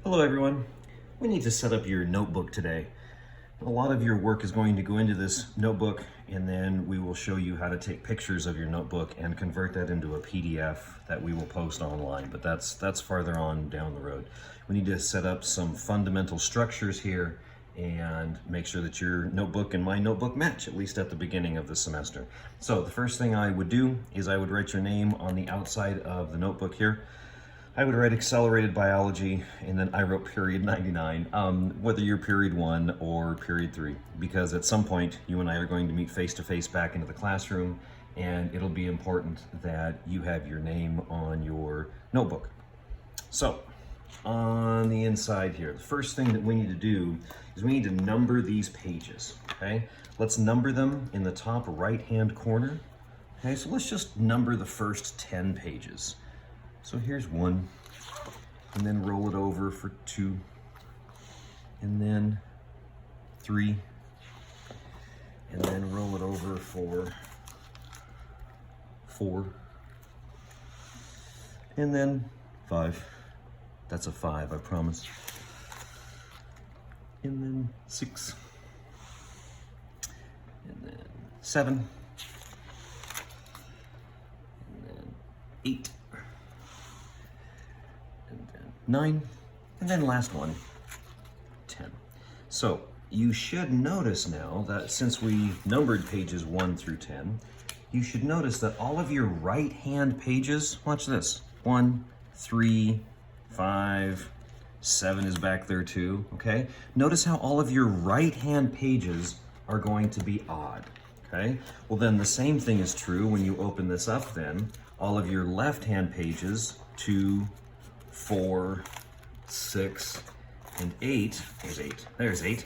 Hello everyone. We need to set up your notebook today. A lot of your work is going to go into this notebook, and then we will show you how to take pictures of your notebook and convert that into a PDF that we will post online, but that's farther on down the road. We need to set up some fundamental structures here and make sure that your notebook and my notebook match, at least at the beginning of the semester. So the first thing I would do is I would write your name on the outside of the notebook here. I would write accelerated biology, and then I wrote period 99, whether you're period 1 or period 3, because at some point you and I are going to meet face to face back into the classroom, and it'll be important that you have your name on your notebook. So on the inside here, the first thing that we need to do is we need to number these pages, okay? Let's number them in the top right hand corner. Okay, so let's just number the first 10 pages. So here's 1, and then roll it over for 2, and then 3, and then roll it over for 4, and then 5. That's a 5, I promise. And then 6, and then 7, and then 8. 9, and then last one, 10. So you should notice now that since we numbered pages 1 through 10, you should notice that all of your right hand pages, watch this, 1, 3, 5, 7 is back there too, okay? Notice how all of your right hand pages are going to be odd, okay? Well then the same thing is true when you open this up then. All of your left hand pages, 2, 4, 6, and 8, there's 8.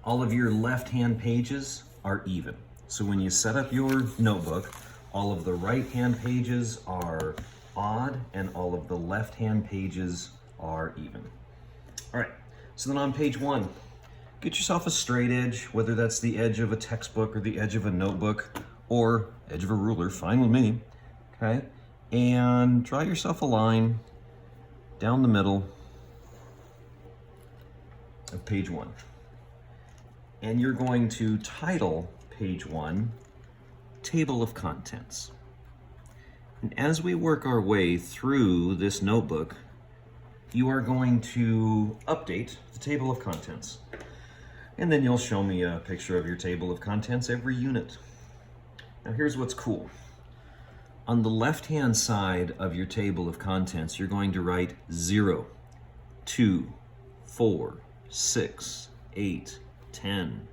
All of your left-hand pages are even. So when you set up your notebook, all of the right-hand pages are odd, and all of the left-hand pages are even. All right, so then on page 1, get yourself a straight edge, whether that's the edge of a textbook or the edge of a notebook or edge of a ruler, fine with me, okay? And draw yourself a line down the middle of page 1. And you're going to title page 1, Table of Contents. And as we work our way through this notebook, you are going to update the table of contents. And then you'll show me a picture of your table of contents every unit. Now here's what's cool. On the left-hand side of your table of contents, you're going to write 0, 2, 4, 6, 8, 10,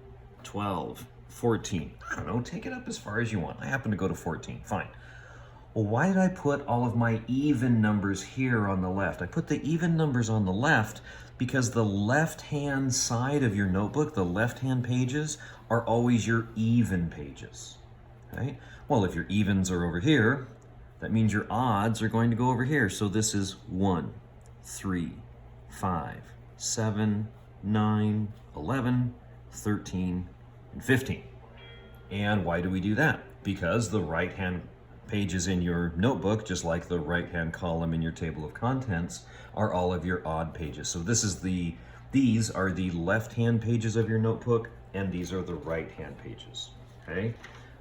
12, 14. I don't know, take it up as far as you want. I happen to go to 14, fine. Well, why did I put all of my even numbers here on the left? I put the even numbers on the left because the left-hand side of your notebook, the left-hand pages, are always your even pages, okay? Well, if your evens are over here, that means your odds are going to go over here. So this is 1, 3, 5, 7, 9, 11, 13, and 15. And why do we do that? Because the right-hand pages in your notebook, just like the right-hand column in your table of contents, are all of your odd pages. So these are the left-hand pages of your notebook, and these are the right-hand pages, okay?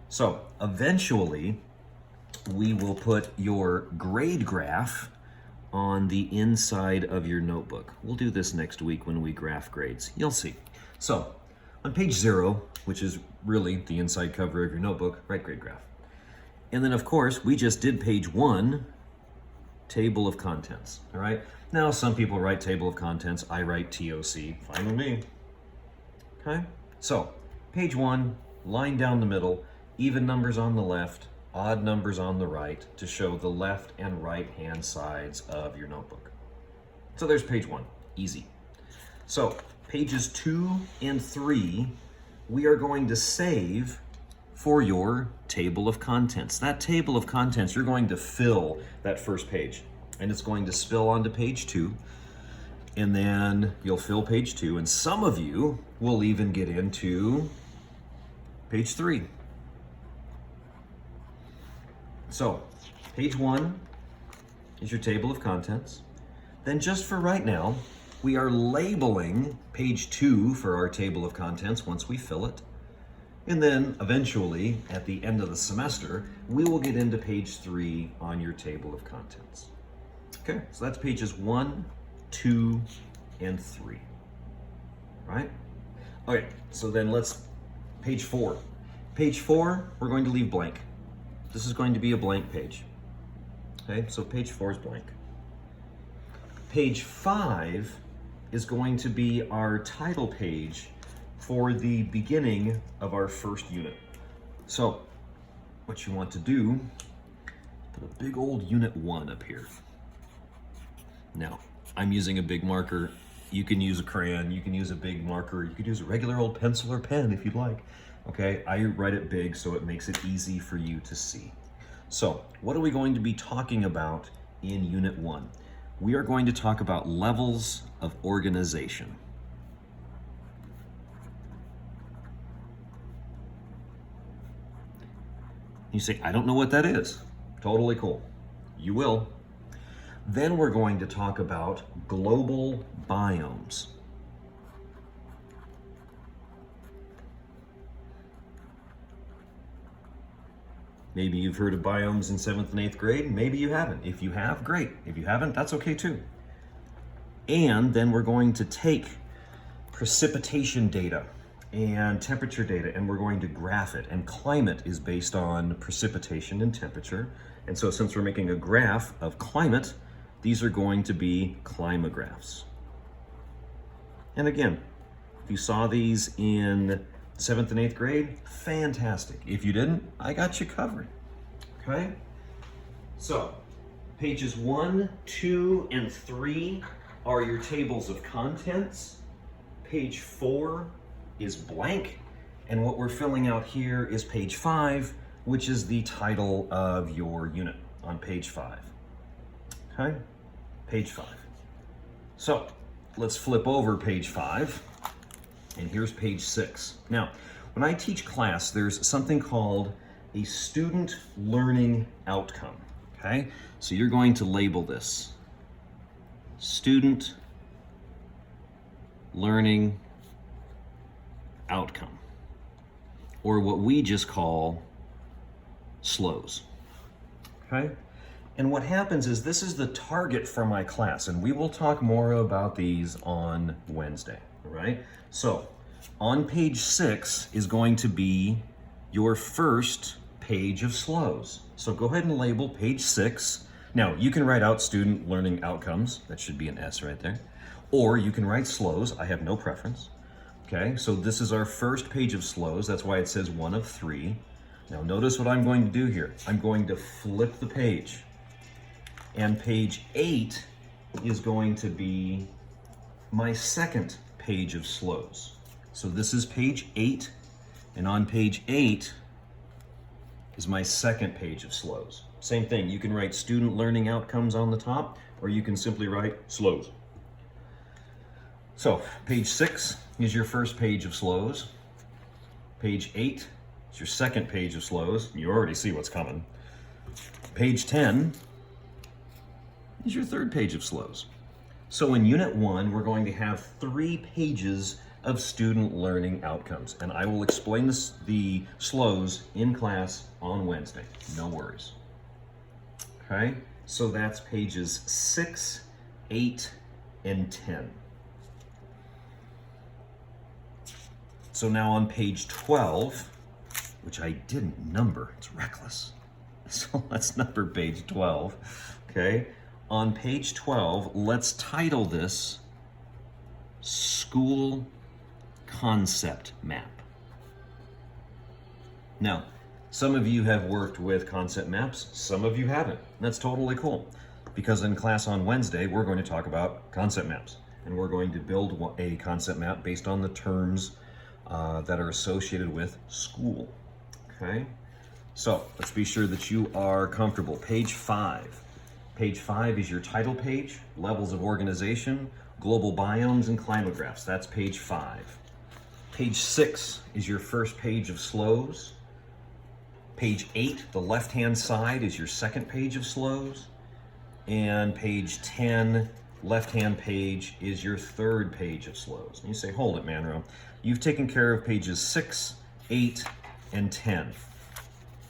So eventually, we will put your grade graph on the inside of your notebook. We'll do this next week when we graph grades. You'll see. So on page 0, which is really the inside cover of your notebook, write grade graph. And then of course, we just did page 1, table of contents, all right? Now some people write table of contents, I write TOC, fine with me, okay? So page 1, line down the middle, even numbers on the left, odd numbers on the right to show the left and right hand sides of your notebook. So there's page 1, easy. So pages 2 and 3, we are going to save for your table of contents. That table of contents, you're going to fill that first page, and it's going to spill onto page 2, and then you'll fill page 2, and some of you will even get into page 3. So, page 1 is your table of contents. Then just for right now, We are labeling page 2 for our table of contents once we fill it. And then eventually, at the end of the semester, we will get into page 3 on your table of contents. Okay, so that's pages 1, 2, and 3, right? Okay, so then page 4. Page 4, we're going to leave blank. This is going to be a blank page. Okay, so page 4 is blank. Page 5 is going to be our title page for the beginning of our first unit. So what you want to do, put a big old unit 1 up here. Now, I'm using a big marker. You can use a crayon, you can use a big marker, you could use a regular old pencil or pen if you'd like. Okay, I write it big so it makes it easy for you to see. So, what are we going to be talking about in Unit 1? We are going to talk about levels of organization. You say, I don't know what that is. Totally cool. You will. Then we're going to talk about global biomes. Maybe you've heard of biomes in 7th and 8th grade. Maybe you haven't. If you have, great. If you haven't, that's okay too. And then we're going to take precipitation data and temperature data, and we're going to graph it. And climate is based on precipitation and temperature. And so since we're making a graph of climate, these are going to be climographs. And again, if you saw these in 7th and 8th grade, fantastic. If you didn't, I got you covered. Okay? So, pages 1, 2, and 3 are your tables of contents. Page 4 is blank. And what we're filling out here is page 5, which is the title of your unit on page 5. Okay? Page 5. So, let's flip over page 5. And here's page 6. Now, when I teach class, there's something called a student learning outcome, okay? So you're going to label this student learning outcome, or what we just call SLOs, okay? And what happens is this is the target for my class, and we will talk more about these on Wednesday, all right? So on page 6 is going to be your first page of SLOs. So go ahead and label page 6. Now you can write out student learning outcomes. That should be an S right there. Or you can write SLOs. I have no preference. Okay, so this is our first page of SLOs. That's why it says 1 of 3. Now notice what I'm going to do here. I'm going to flip the page. And page 8 is going to be my second page of SLOs. So this is page 8, and on page 8 is my second page of SLOs. Same thing, you can write student learning outcomes on the top, or you can simply write SLOs. So page 6 is your first page of SLOs. Page 8 is your second page of SLOs. You already see what's coming. Page 10 is your third page of SLOs. So in Unit 1, we're going to have 3 pages of student learning outcomes. And I will explain the SLOs in class on Wednesday. No worries. Okay, so that's pages 6, 8, and 10. So now on page 12, which I didn't number, it's reckless. So let's number page 12, okay? On page 12, let's title this School Concept Map. Now, some of you have worked with concept maps, some of you haven't. That's totally cool, because in class on Wednesday, we're going to talk about concept maps, and we're going to build a concept map based on the terms that are associated with school, okay? So let's be sure that you are comfortable. Page 5. Page 5 is your title page, levels of organization, global biomes, and climographs. That's page 5. Page 6 is your first page of SLOs. Page 8, the left-hand side, is your second page of SLOs. And page 10 left-hand page is your third page of slows. And you say, hold it, Manro. You've taken care of pages 6, 8, and 10.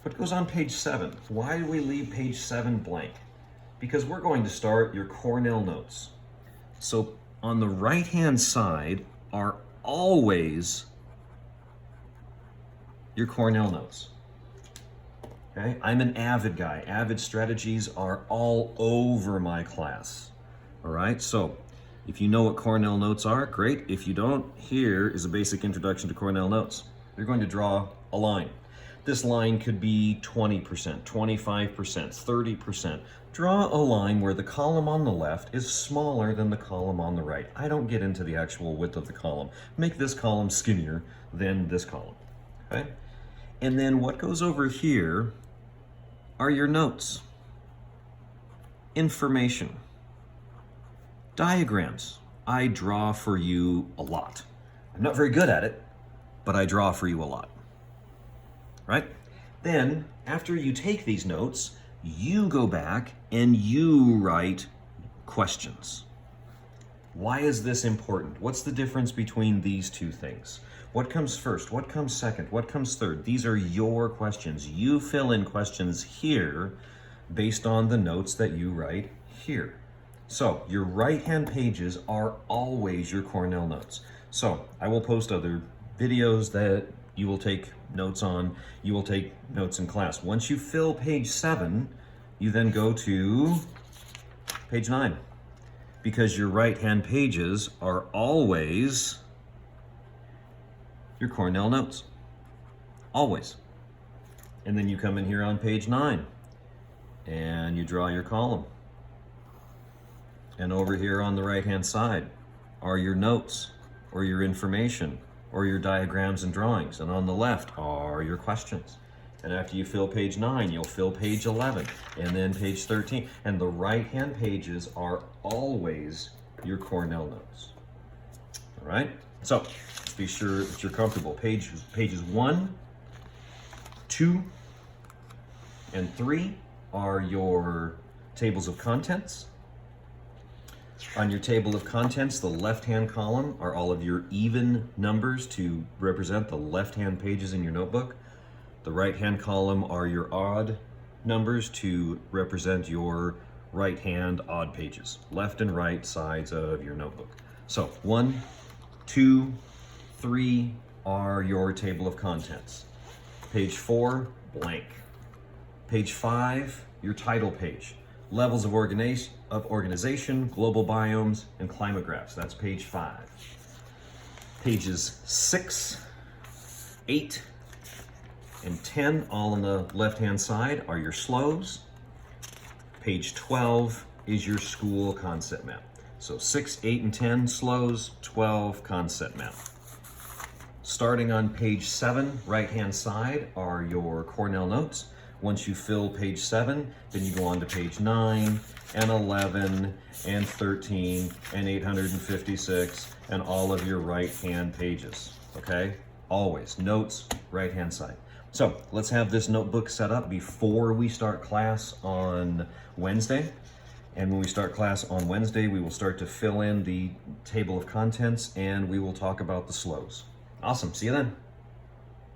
What goes on page 7? Why do we leave page 7 blank? Because we're going to start your Cornell notes. So on the right-hand side are always your Cornell notes. Okay? I'm an Avid guy. Avid strategies are all over my class. All right, so if you know what Cornell notes are, great. If you don't, here is a basic introduction to Cornell notes. You're going to draw a line. This line could be 20%, 25%, 30%. Draw a line where the column on the left is smaller than the column on the right. I don't get into the actual width of the column. Make this column skinnier than this column, okay? And then what goes over here are your notes, information, diagrams. I draw for you a lot. I'm not very good at it, but I draw for you a lot, right? Then, after you take these notes, you go back and you write questions. Why is this important? What's the difference between these two things? What comes first? What comes second? What comes third? These are your questions. You fill in questions here based on the notes that you write here. So your right-hand pages are always your Cornell notes. So I will post other videos that you will take notes on. You will take notes in class. Once you fill page 7, you then go to page 9, because your right-hand pages are always your Cornell notes. Always. And then you come in here on page 9 and you draw your column. And over here on the right-hand side are your notes or your information or your diagrams and drawings. And on the left are your questions. And after you fill page 9, you'll fill page 11 and then page 13. And the right-hand pages are always your Cornell notes. All right? So let's be sure that you're comfortable. Pages 1, 2, and 3 are your tables of contents. On your table of contents, the left-hand column are all of your even numbers to represent the left-hand pages in your notebook. The right-hand column are your odd numbers to represent your right-hand odd pages, left and right sides of your notebook. So 1, 2, 3 are your table of contents. Page 4, blank. Page 5, your title page. Levels of organization, global biomes, and climate graphs. That's page 5. Pages 6, 8, and 10, all on the left-hand side, are your slows. Page 12 is your school concept map. So 6, 8, and 10 slows, 12 concept map. Starting on page 7, right-hand side, are your Cornell notes. Once you fill page 7, then you go on to page 9, and 11, and 13, and 856, and all of your right-hand pages, okay? Always, notes, right-hand side. So let's have this notebook set up before we start class on Wednesday. And when we start class on Wednesday, we will start to fill in the table of contents and we will talk about the slows. Awesome, see you then.